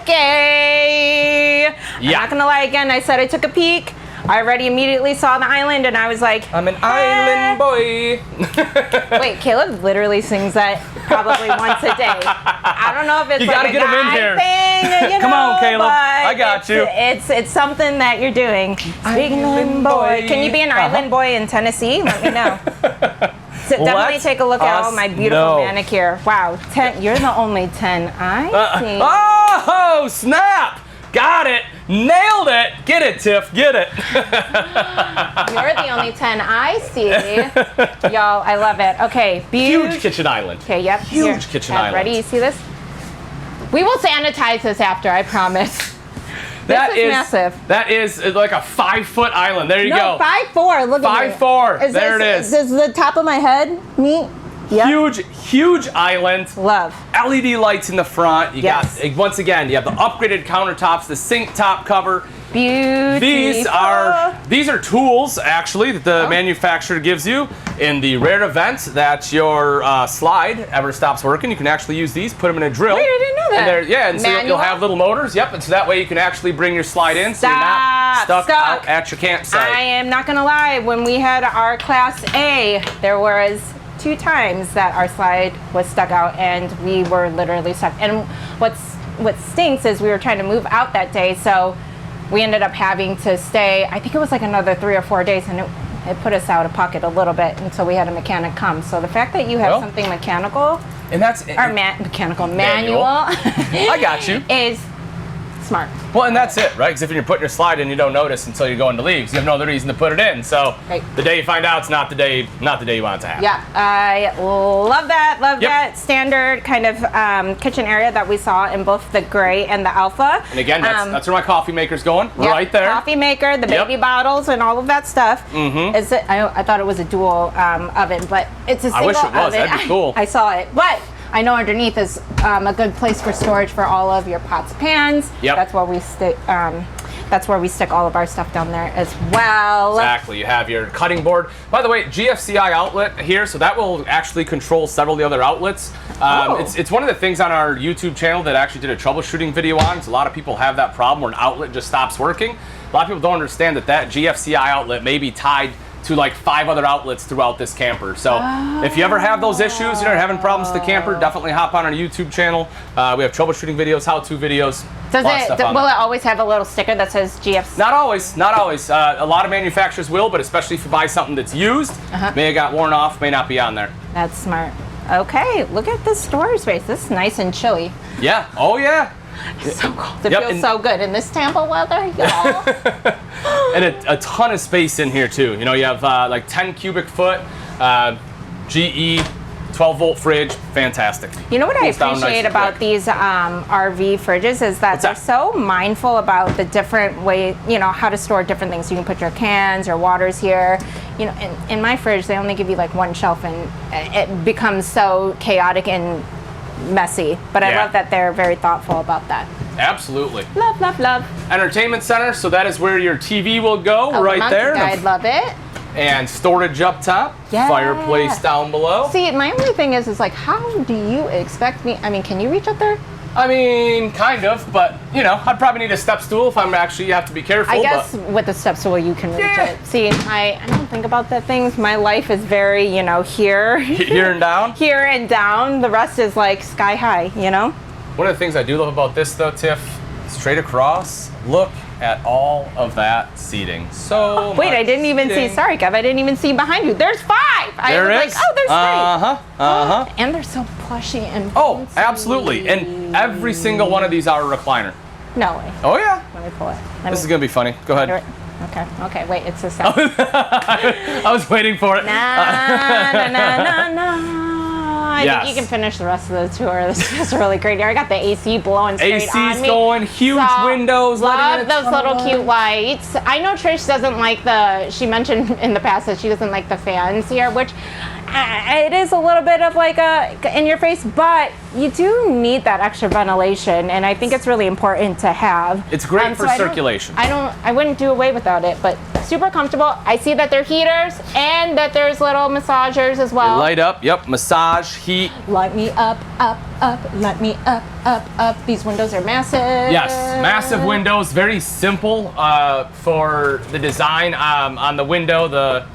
Speaker 4: okay.
Speaker 3: Yeah.
Speaker 4: I'm not gonna lie again. I said I took a peek. I already immediately saw the island, and I was like,
Speaker 3: I'm an island boy.
Speaker 4: Wait, Caleb literally sings that probably once a day. I don't know if it's
Speaker 3: You
Speaker 4: like
Speaker 3: gotta
Speaker 4: a
Speaker 3: get him in
Speaker 4: guy
Speaker 3: here.
Speaker 4: thing,
Speaker 3: Come on, Caleb.
Speaker 4: but
Speaker 3: I got you.
Speaker 4: It's something that you're doing. Island boy. Can you be an island boy in Tennessee? Let me know. So definitely
Speaker 3: Let's
Speaker 4: take a look at all my beautiful
Speaker 3: know.
Speaker 4: manicure. Wow, 10. You're the only 10 I see.
Speaker 3: Oh, snap! Got it! Nailed it! Get it, Tiff, get it.
Speaker 4: You're the only 10 I see. Y'all, I love it. Okay,
Speaker 3: Huge kitchen island.
Speaker 4: Okay, yep.
Speaker 3: Huge kitchen island.
Speaker 4: Ready? You see this? We will sanitize this after, I promise.
Speaker 3: That
Speaker 4: This is massive.
Speaker 3: That is like a 5-foot island. There you
Speaker 4: No,
Speaker 3: go.
Speaker 4: 5'4". Look at it.
Speaker 3: 5'4". There it is.
Speaker 4: Is the top of my head meet? Yep.
Speaker 3: Huge island.
Speaker 4: Love.
Speaker 3: LED lights in the front. You
Speaker 4: Yes.
Speaker 3: got, once again, you have the upgraded countertops, the sink top cover.
Speaker 4: Beautiful.
Speaker 3: These are tools actually that the manufacturer gives you. In the rare event that your slide ever stops working, you can actually use these, put them in a drill.
Speaker 4: Wait, I didn't know that.
Speaker 3: And and so you'll
Speaker 4: Manual?
Speaker 3: have little motors. Yep, and so that way you can actually bring your slide in, so you're not
Speaker 4: Stop.
Speaker 3: stuck out at your campsite.
Speaker 4: I am not gonna lie. When we had our Class A, there was 2 times that our slide was stuck out, and we were literally stuck. And what stinks is we were trying to move out that day, so we ended up having to stay. I think it was like another 3 or 4 days, and it put us out of pocket a little bit until we had a mechanic come. So the fact that you have something mechanical
Speaker 3: And that's
Speaker 4: or mechanical manual
Speaker 3: I got you.
Speaker 4: is smart.
Speaker 3: Well, and that's it, right? Because if you're putting your slide in, you don't notice until you're going to leave. So you have no other reason to put it in. So
Speaker 4: Right.
Speaker 3: the day you find out, it's not the day you want it to happen.
Speaker 4: Yeah, I love that. Love
Speaker 3: Yep.
Speaker 4: that standard kind of kitchen area that we saw in both the gray and the Alpha.
Speaker 3: And again, that's where my coffee maker's going,
Speaker 4: Yep,
Speaker 3: right there.
Speaker 4: Coffee maker, the
Speaker 3: Yep.
Speaker 4: baby bottles, and all of that stuff.
Speaker 3: Mm-hmm.
Speaker 4: Is it? I thought it was a dual oven, but it's a single
Speaker 3: I wish it was.
Speaker 4: oven.
Speaker 3: That'd be cool.
Speaker 4: I saw it, but I know underneath is a good place for storage for all of your pots, pans.
Speaker 3: Yep.
Speaker 4: That's where we stick. That's where we stick all of our stuff down there as well.
Speaker 3: Exactly. You have your cutting board. By the way, GFCI outlet here, so that will actually control several of the other outlets. It's one of the things on our YouTube channel that I actually did a troubleshooting video on. So a lot of people have that problem where an outlet just stops working. A lot of people don't understand that GFCI outlet may be tied to like 5 other outlets throughout this camper. So if you ever have those issues, you're having problems with the camper, definitely hop on our YouTube channel. We have troubleshooting videos, how-to videos.
Speaker 4: Will
Speaker 3: lot of stuff on there.
Speaker 4: it always have a little sticker that says GFC?
Speaker 3: Not always, not always. A lot of manufacturers will, but especially if you buy something that's used, may have got worn off, may not be on there.
Speaker 4: That's smart. Okay, look at this storage space. This is nice and chilly.
Speaker 3: Yeah, oh yeah.
Speaker 4: It's so cold. It
Speaker 3: Yep,
Speaker 4: feels
Speaker 3: and-
Speaker 4: so good in this Tampa weather, y'all.
Speaker 3: And a ton of space in here too. You know, you have like 10 cubic foot GE 12-volt fridge, fantastic.
Speaker 4: You know what I
Speaker 3: Cools down nice
Speaker 4: appreciate
Speaker 3: and
Speaker 4: about
Speaker 3: quick.
Speaker 4: these RV fridges is that they're so mindful about the different way, you know, how to store different things. You can put your cans, your waters here. You know, in my fridge, they only give you like one shelf, and it becomes so chaotic and messy. But I love that they're very thoughtful about that.
Speaker 3: Absolutely.
Speaker 4: Love, love, love.
Speaker 3: Entertainment center, so that is where your TV will go, right there.
Speaker 4: I love it.
Speaker 3: And storage up top,
Speaker 4: Yes.
Speaker 3: fireplace down below.
Speaker 4: See, my only thing is like, how do you expect me? I mean, can you reach up there?
Speaker 3: I mean, kind of, but you know, I'd probably need a step stool if I'm actually, you have to be careful.
Speaker 4: I guess with the step stool you can reach it. See, I don't think about that things. My life is very, you know, here.
Speaker 3: Here and down?
Speaker 4: Here and down. The rest is like sky high, you know?
Speaker 3: One of the things I do love about this though, Tiff, straight across, look at all of that seating. So
Speaker 4: Wait,
Speaker 3: much
Speaker 4: I didn't even see,
Speaker 3: seating.
Speaker 4: sorry Kev, I didn't even see behind you. There's 5! I
Speaker 3: There
Speaker 4: was
Speaker 3: is?
Speaker 4: like, oh, there's 3.
Speaker 3: Uh-huh.
Speaker 4: And they're so plushy and
Speaker 3: Oh,
Speaker 4: fancy.
Speaker 3: absolutely. And every single one of these are a recliner.
Speaker 4: No way.
Speaker 3: Oh yeah.
Speaker 4: Let me pull it.
Speaker 3: This is gonna be funny. Go ahead.
Speaker 4: Okay, wait, it's a sound.
Speaker 3: I was waiting for it.
Speaker 4: I think you can finish the rest of the tour. This is just really great here. I got the AC blowing straight on
Speaker 3: AC's
Speaker 4: me.
Speaker 3: going, huge windows.
Speaker 4: Love those little cute lights. I know Trish doesn't like she mentioned in the past that she doesn't like the fans here, which it is a little bit of like a in your face, but you do need that extra ventilation, and I think it's really important to have.
Speaker 3: It's great for
Speaker 4: so
Speaker 3: circulation.
Speaker 4: I wouldn't do away without it, but super comfortable. I see that they're heaters and that there's little massagers as well.
Speaker 3: They light up, yep, massage, heat.
Speaker 4: Light me up, up, up, let me up, up, up. These windows are massive.
Speaker 3: Yes, massive windows, very simple for the design on the window. I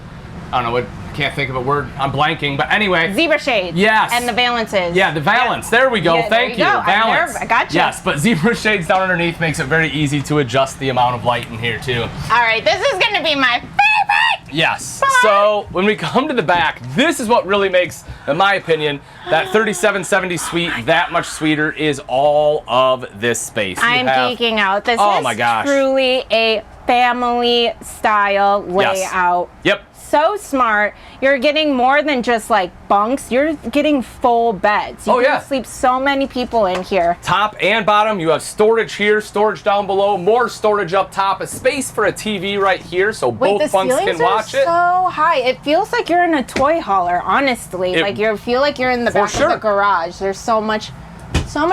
Speaker 3: don't know what, can't think of a word, I'm blanking, but anyway.
Speaker 4: Zebra shades.
Speaker 3: Yes.
Speaker 4: And the valances.
Speaker 3: Yeah, the valance, there we go,
Speaker 4: Yeah,
Speaker 3: thank you.
Speaker 4: there you go.
Speaker 3: Valance.
Speaker 4: I got you.
Speaker 3: Yes, but zebra shades down underneath makes it very easy to adjust the amount of light in here too.
Speaker 4: All right, this is gonna be my favorite.
Speaker 3: Yes. So when we come to the back, this is what really makes, in my opinion, that 3770 suite that much sweeter is all of this space.
Speaker 4: I'm geeking out. This
Speaker 3: Oh
Speaker 4: is
Speaker 3: my gosh.
Speaker 4: truly a family style layout.
Speaker 3: Yep.
Speaker 4: So smart. You're getting more than just like bunks. You're getting full beds. You can sleep so many people in here.
Speaker 3: Top and bottom, you have storage here, storage down below, more storage up top, a space for a TV right here so both bunks can watch it.
Speaker 4: So high. It feels like you're in a toy hauler, honestly. Like you feel like you're in the back of the garage. There's so much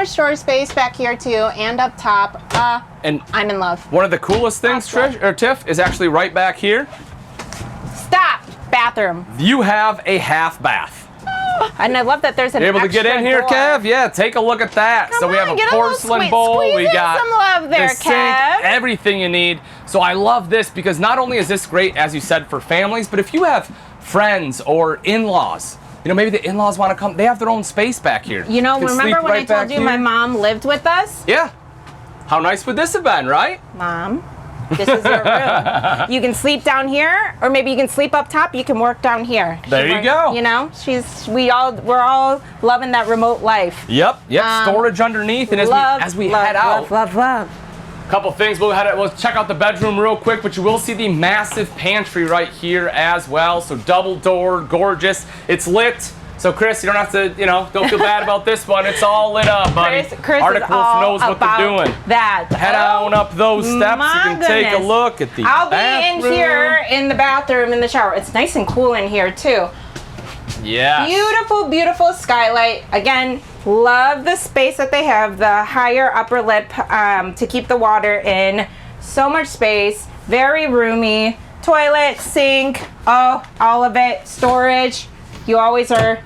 Speaker 4: storage space back here too, and up top. And I'm in love.
Speaker 3: One of the coolest things, Trish or Tiff, is actually right back here.
Speaker 4: Stop! Bathroom.
Speaker 3: You have a half bath.
Speaker 4: And I love that there's an
Speaker 3: Able to get in here,
Speaker 4: door.
Speaker 3: Kev? Yeah, take a look at that. So we have a porcelain bowl. We got
Speaker 4: some love there,
Speaker 3: the sink,
Speaker 4: Kev.
Speaker 3: everything you need. So I love this because not only is this great, as you said, for families, but if you have friends or in-laws, you know, maybe the in-laws want to come, they have their own space back here.
Speaker 4: You know,
Speaker 3: can
Speaker 4: remember
Speaker 3: sleep
Speaker 4: when
Speaker 3: right
Speaker 4: I told
Speaker 3: back
Speaker 4: you my
Speaker 3: here.
Speaker 4: mom lived with us?
Speaker 3: Yeah. How nice would this have been, right?
Speaker 4: Mom, this is your room. You can sleep down here, or maybe you can sleep up top. You can work down here.
Speaker 3: There you go.
Speaker 4: You know, we're all loving that remote life.
Speaker 3: Yep. Storage underneath, and as we head out,
Speaker 4: love.
Speaker 3: couple things. We'll check out the bedroom real quick, but you will see the massive pantry right here as well. So double door, gorgeous. It's lit. So Chris, you don't have to, don't feel bad about this one. It's all lit up, buddy.
Speaker 4: Chris
Speaker 3: Arctic
Speaker 4: is
Speaker 3: Wolf
Speaker 4: all
Speaker 3: knows what they're doing.
Speaker 4: That.
Speaker 3: Head on up those steps. You can take a look at the
Speaker 4: I'll
Speaker 3: bathroom.
Speaker 4: be in here in the bathroom in the shower. It's nice and cool in here too.
Speaker 3: Yeah.
Speaker 4: Beautiful, beautiful skylight. Again, love the space that they have, the higher upper lip to keep the water in. So much space, very roomy. Toilet, sink, all of it. Storage. You always are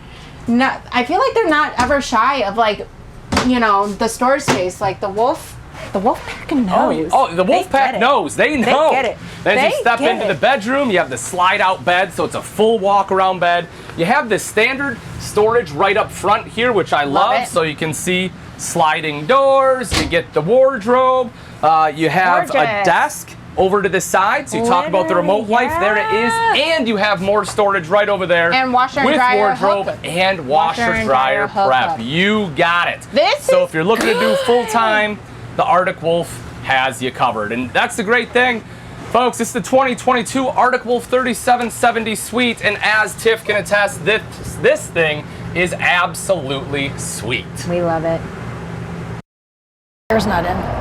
Speaker 4: not, I feel like they're not ever shy of like, the storage space. Like the wolf pack knows.
Speaker 3: Oh, the wolf pack knows. They know.
Speaker 4: They get it.
Speaker 3: As you step into the bedroom, you have the slide out bed, so it's a full walk around bed. You have the standard storage right up front here, which I love. So you can see sliding doors. You get the wardrobe. You have a desk over to the side, so you talk about the remote life. There it is, and you have more storage right over there.
Speaker 4: And washer and dryer
Speaker 3: with wardrobe
Speaker 4: hookup.
Speaker 3: and washer dryer prep. You got it. So if you're looking to do full time, the Arctic Wolf has you covered, and that's the great thing. Folks, it's the 2022 Arctic Wolf 3770 Suite, and as Tiff can attest, this thing is absolutely sweet.
Speaker 4: We love it.
Speaker 1: There's not in.